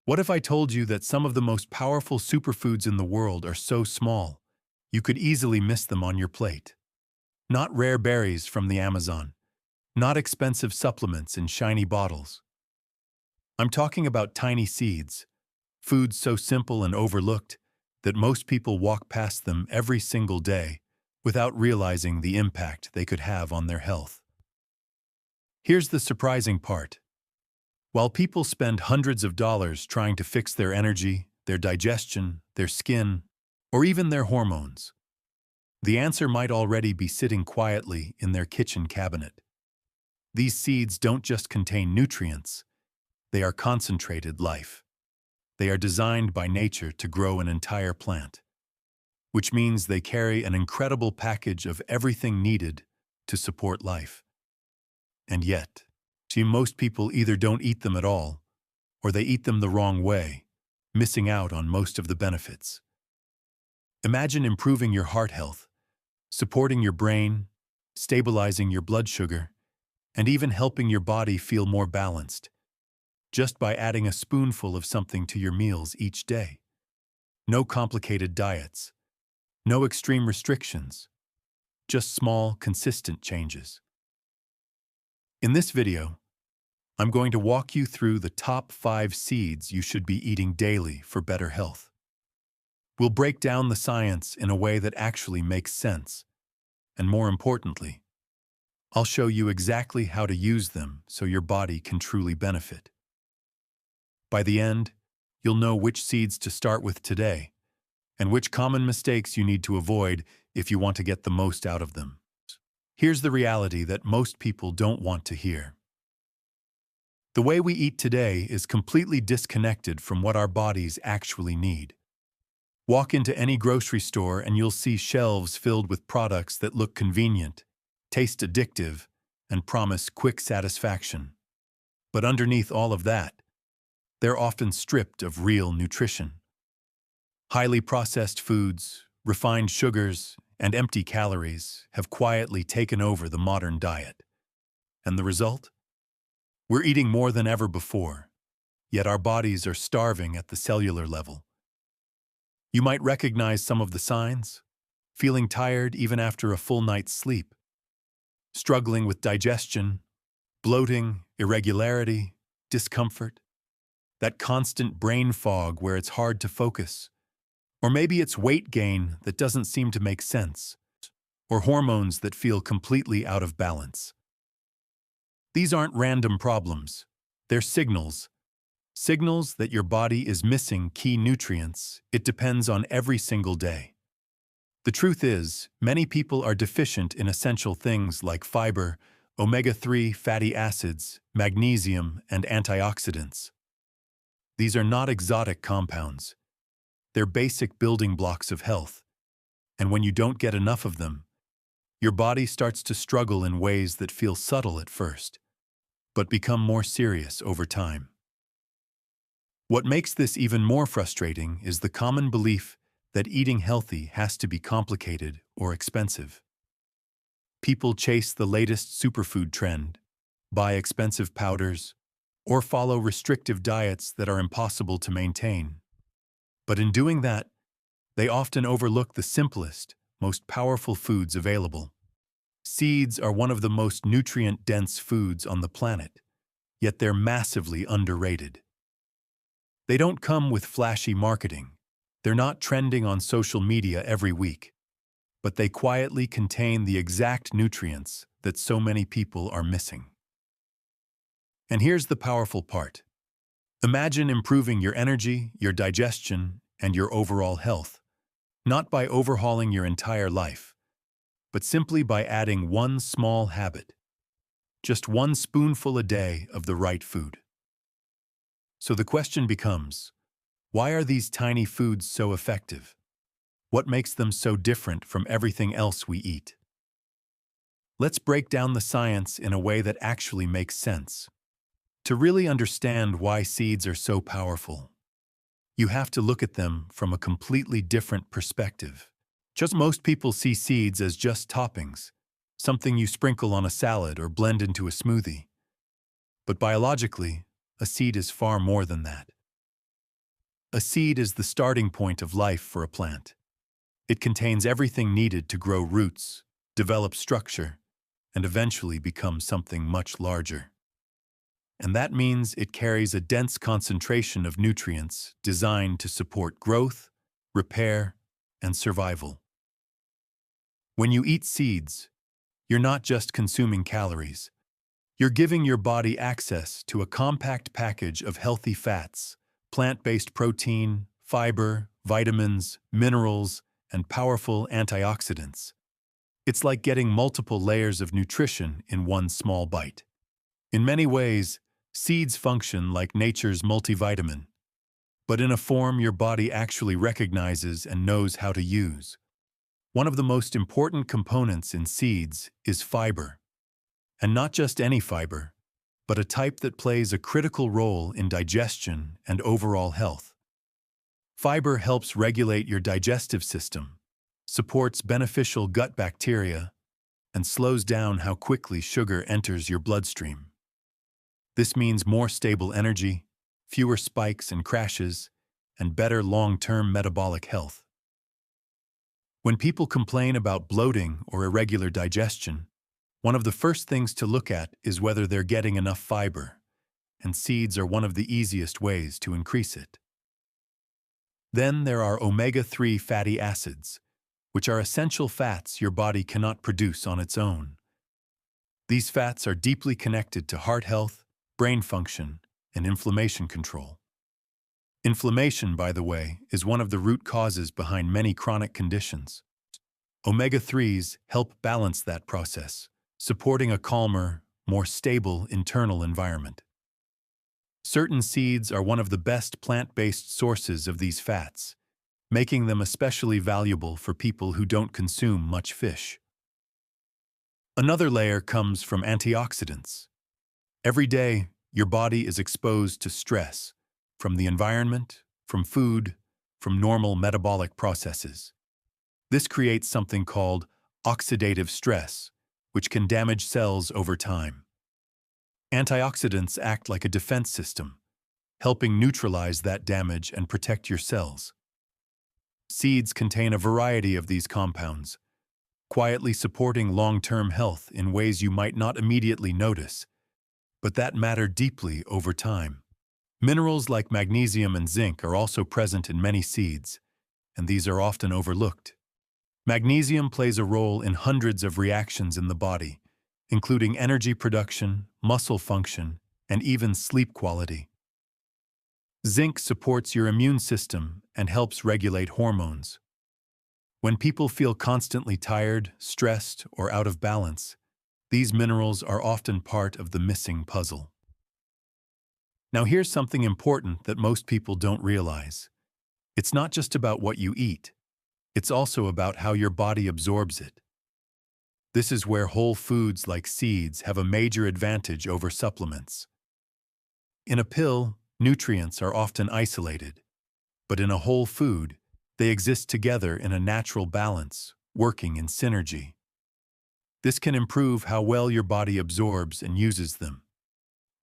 What if I told you that some of the most powerful superfoods in the world are so small, you could easily miss them on your plate? Not rare berries from the Amazon, not expensive supplements in shiny bottles. I'm talking about tiny seeds, foods so simple and overlooked that most people walk past them every single day without realizing the impact they could have on their health. Here's the surprising part. While people spend hundreds of dollars trying to fix their energy, their digestion, their skin, or even their hormones, the answer might already be sitting quietly in their kitchen cabinet. These seeds don't just contain nutrients, they are concentrated life. They are designed by nature to grow an entire plant, which means they carry an incredible package of everything needed to support life. And yet, most people either don't eat them at all, or they eat them the wrong way, missing out on most of the benefits. Imagine improving your heart health, supporting your brain, stabilizing your blood sugar, and even helping your body feel more balanced, just by adding a spoonful of something to your meals each day. No complicated diets, no extreme restrictions, just small, consistent changes. In this video, I'm going to walk you through the top 5 seeds you should be eating daily for better health. We'll break down the science in a way that actually makes sense, and more importantly, I'll show you exactly how to use them so your body can truly benefit. By the end, you'll know which seeds to start with today, and which common mistakes you need to avoid if you want to get the most out of them. Here's the reality that most people don't want to hear. The way we eat today is completely disconnected from what our bodies actually need. Walk into any grocery store and you'll see shelves filled with products that look convenient, taste addictive, and promise quick satisfaction. But underneath all of that, they're often stripped of real nutrition. Highly processed foods, refined sugars, and empty calories have quietly taken over the modern diet. And the result? We're eating more than ever before, yet our bodies are starving at the cellular level. You might recognize some of the signs: feeling tired even after a full night's sleep, struggling with digestion, bloating, irregularity, discomfort, that constant brain fog where it's hard to focus. Or maybe it's weight gain that doesn't seem to make sense, or hormones that feel completely out of balance. These aren't random problems. They're signals that your body is missing key nutrients it depends on every single day. The truth is, many people are deficient in essential things like fiber, omega-3 fatty acids, magnesium, and antioxidants. These are not exotic compounds. They're basic building blocks of health. And when you don't get enough of them, your body starts to struggle in ways that feel subtle at first, but become more serious over time. What makes this even more frustrating is the common belief that eating healthy has to be complicated or expensive. People chase the latest superfood trend, buy expensive powders, or follow restrictive diets that are impossible to maintain. But in doing that, they often overlook the simplest, most powerful foods available. Seeds are one of the most nutrient-dense foods on the planet, yet they're massively underrated. They don't come with flashy marketing. They're not trending on social media every week, but they quietly contain the exact nutrients that so many people are missing. And here's the powerful part. Imagine improving your energy, your digestion, and your overall health, not by overhauling your entire life, but simply by adding one small habit, just one spoonful a day of the right food. So the question becomes, why are these tiny foods so effective? What makes them so different from everything else we eat? Let's break down the science in a way that actually makes sense. To really understand why seeds are so powerful, you have to look at them from a completely different perspective. Most people see seeds as just toppings, something you sprinkle on a salad or blend into a smoothie. But biologically, a seed is far more than that. A seed is the starting point of life for a plant. It contains everything needed to grow roots, develop structure, and eventually become something much larger. And that means it carries a dense concentration of nutrients designed to support growth, repair, and survival. When you eat seeds, you're not just consuming calories. You're giving your body access to a compact package of healthy fats, plant-based protein, fiber, vitamins, minerals, and powerful antioxidants. It's like getting multiple layers of nutrition in one small bite. In many ways, seeds function like nature's multivitamin, but in a form your body actually recognizes and knows how to use. One of the most important components in seeds is fiber. And not just any fiber, but a type that plays a critical role in digestion and overall health. Fiber helps regulate your digestive system, supports beneficial gut bacteria, and slows down how quickly sugar enters your bloodstream. This means more stable energy, fewer spikes and crashes, and better long-term metabolic health. When people complain about bloating or irregular digestion, one of the first things to look at is whether they're getting enough fiber, and seeds are one of the easiest ways to increase it. Then there are omega-3 fatty acids, which are essential fats your body cannot produce on its own. These fats are deeply connected to heart health, brain function, and inflammation control. Inflammation, by the way, is one of the root causes behind many chronic conditions. Omega-3s help balance that process, supporting a calmer, more stable internal environment. Certain seeds are one of the best plant-based sources of these fats, making them especially valuable for people who don't consume much fish. Another layer comes from antioxidants. Every day, your body is exposed to stress, from the environment, from food, from normal metabolic processes. This creates something called oxidative stress, which can damage cells over time. Antioxidants act like a defense system, helping neutralize that damage and protect your cells. Seeds contain a variety of these compounds, quietly supporting long-term health in ways you might not immediately notice, but that matter deeply over time. Minerals like magnesium and zinc are also present in many seeds, and these are often overlooked. Magnesium plays a role in hundreds of reactions in the body, including energy production, muscle function, and even sleep quality. Zinc supports your immune system and helps regulate hormones. When people feel constantly tired, stressed, or out of balance, these minerals are often part of the missing puzzle. Now here's something important that most people don't realize. It's not just about what you eat. It's also about how your body absorbs it. This is where whole foods like seeds have a major advantage over supplements. In a pill, nutrients are often isolated, but in a whole food, they exist together in a natural balance, working in synergy. This can improve how well your body absorbs and uses them.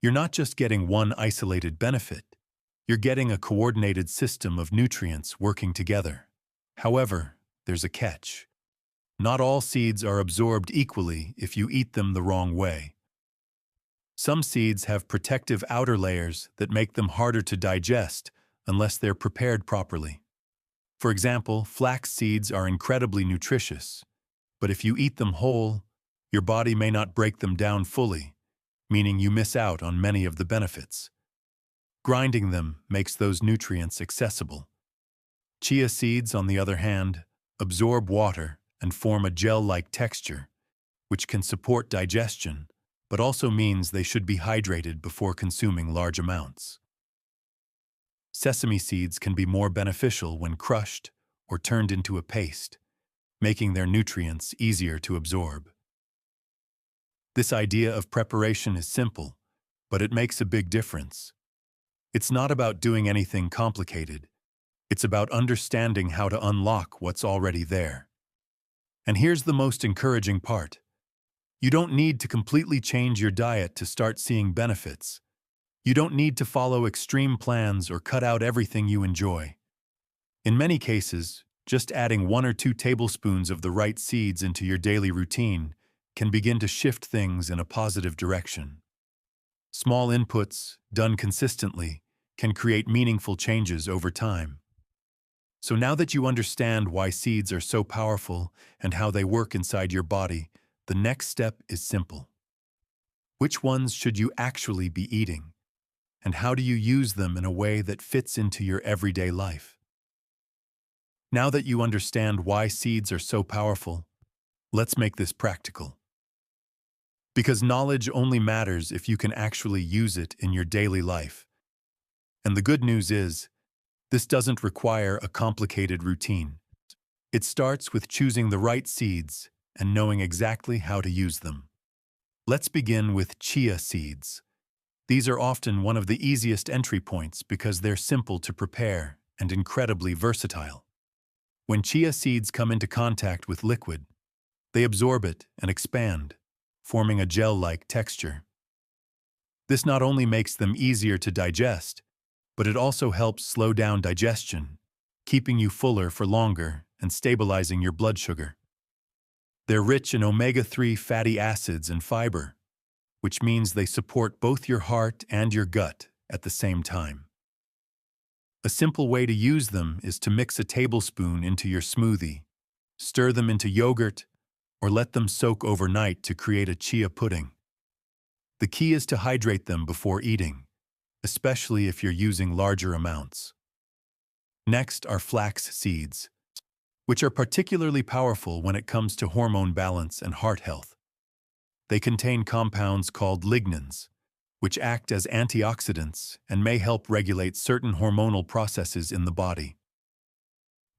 You're not just getting one isolated benefit, you're getting a coordinated system of nutrients working together. However, there's a catch. Not all seeds are absorbed equally if you eat them the wrong way. Some seeds have protective outer layers that make them harder to digest unless they're prepared properly. For example, flax seeds are incredibly nutritious, but if you eat them whole, your body may not break them down fully, meaning you miss out on many of the benefits. Grinding them makes those nutrients accessible. Chia seeds, on the other hand, absorb water and form a gel-like texture, which can support digestion, but also means they should be hydrated before consuming large amounts. Sesame seeds can be more beneficial when crushed or turned into a paste, making their nutrients easier to absorb. This idea of preparation is simple, but it makes a big difference. It's not about doing anything complicated. It's about understanding how to unlock what's already there. And here's the most encouraging part. You don't need to completely change your diet to start seeing benefits. You don't need to follow extreme plans or cut out everything you enjoy. In many cases, just adding 1 or 2 tablespoons of the right seeds into your daily routine can begin to shift things in a positive direction. Small inputs, done consistently, can create meaningful changes over time. So now that you understand why seeds are so powerful and how they work inside your body, the next step is simple. Which ones should you actually be eating? And how do you use them in a way that fits into your everyday life? Now that you understand why seeds are so powerful, let's make this practical. Because knowledge only matters if you can actually use it in your daily life. And the good news is, this doesn't require a complicated routine. It starts with choosing the right seeds and knowing exactly how to use them. Let's begin with chia seeds. These are often one of the easiest entry points because they're simple to prepare and incredibly versatile. When chia seeds come into contact with liquid, they absorb it and expand, forming a gel-like texture. This not only makes them easier to digest, but it also helps slow down digestion, keeping you fuller for longer and stabilizing your blood sugar. They're rich in omega-3 fatty acids and fiber, which means they support both your heart and your gut at the same time. A simple way to use them is to mix a tablespoon into your smoothie, stir them into yogurt, or let them soak overnight to create a chia pudding. The key is to hydrate them before eating, especially if you're using larger amounts. Next are flax seeds, which are particularly powerful when it comes to hormone balance and heart health. They contain compounds called lignans, which act as antioxidants and may help regulate certain hormonal processes in the body.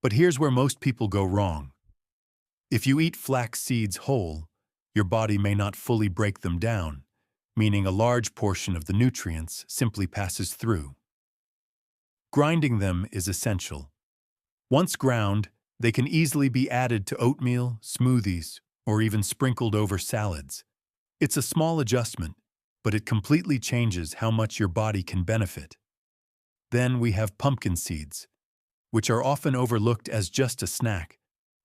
But here's where most people go wrong. If you eat flax seeds whole, your body may not fully break them down, meaning a large portion of the nutrients simply passes through. Grinding them is essential. Once ground, they can easily be added to oatmeal, smoothies, or even sprinkled over salads. It's a small adjustment, but it completely changes how much your body can benefit. Then we have pumpkin seeds, which are often overlooked as just a snack,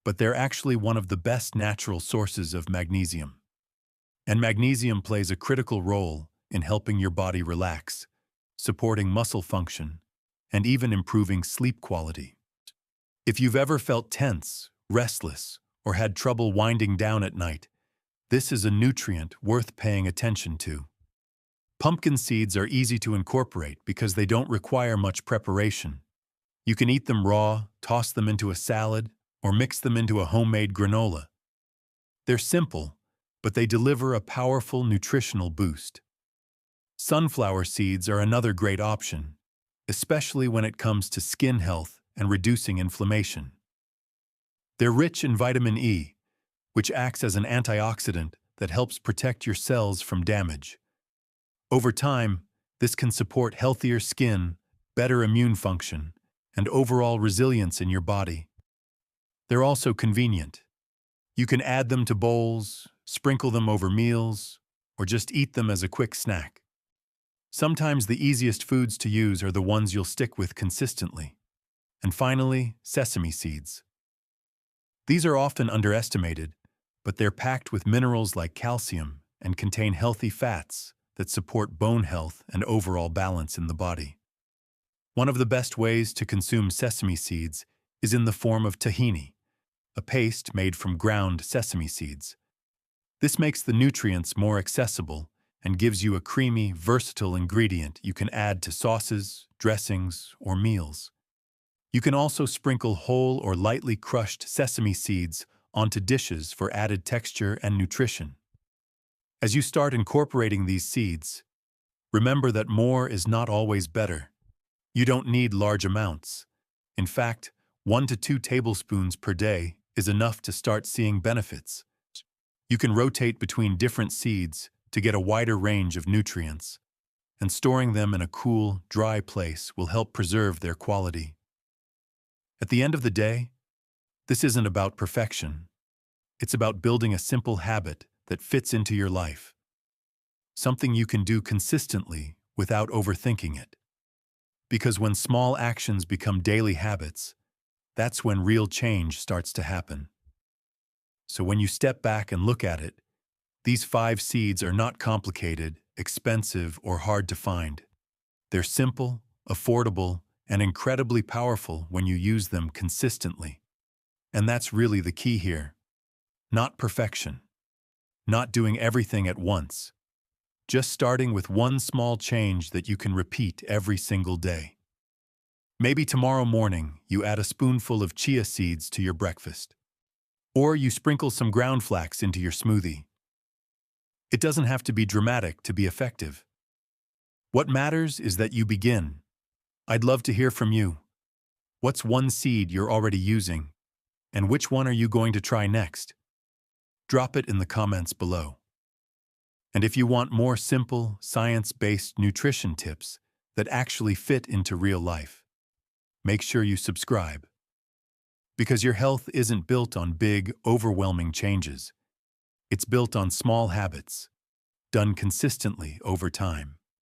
but they're actually one of the best natural sources of magnesium. And magnesium plays a critical role in helping your body relax, supporting muscle function, and even improving sleep quality. If you've ever felt tense, restless, or had trouble winding down at night, this is a nutrient worth paying attention to. Pumpkin seeds are easy to incorporate because they don't require much preparation. You can eat them raw, toss them into a salad, or mix them into a homemade granola. They're simple, but they deliver a powerful nutritional boost. Sunflower seeds are another great option, especially when it comes to skin health and reducing inflammation. They're rich in vitamin E, which acts as an antioxidant that helps protect your cells from damage. Over time, this can support healthier skin, better immune function, and overall resilience in your body. They're also convenient. You can add them to bowls, sprinkle them over meals, or just eat them as a quick snack. Sometimes the easiest foods to use are the ones you'll stick with consistently. And finally, sesame seeds. These are often underestimated, but they're packed with minerals like calcium and contain healthy fats that support bone health and overall balance in the body. One of the best ways to consume sesame seeds is in the form of tahini, a paste made from ground sesame seeds. This makes the nutrients more accessible and gives you a creamy, versatile ingredient you can add to sauces, dressings, or meals. You can also sprinkle whole or lightly crushed sesame seeds onto dishes for added texture and nutrition. As you start incorporating these seeds, remember that more is not always better. You don't need large amounts. In fact, 1 to 2 tablespoons per day is enough to start seeing benefits. You can rotate between different seeds to get a wider range of nutrients, and storing them in a cool, dry place will help preserve their quality. At the end of the day, this isn't about perfection. It's about building a simple habit that fits into your life. Something you can do consistently without overthinking it. Because when small actions become daily habits, that's when real change starts to happen. So when you step back and look at it, these 5 seeds are not complicated, expensive, or hard to find. They're simple, affordable, and incredibly powerful when you use them consistently. And that's really the key here. Not perfection. Not doing everything at once. Just starting with one small change that you can repeat every single day. Maybe tomorrow morning you add a spoonful of chia seeds to your breakfast. Or you sprinkle some ground flax into your smoothie. It doesn't have to be dramatic to be effective. What matters is that you begin. I'd love to hear from you. What's one seed you're already using? And which one are you going to try next? Drop it in the comments below. And if you want more simple, science-based nutrition tips that actually fit into real life, make sure you subscribe. Because your health isn't built on big, overwhelming changes. It's built on small habits, done consistently over time.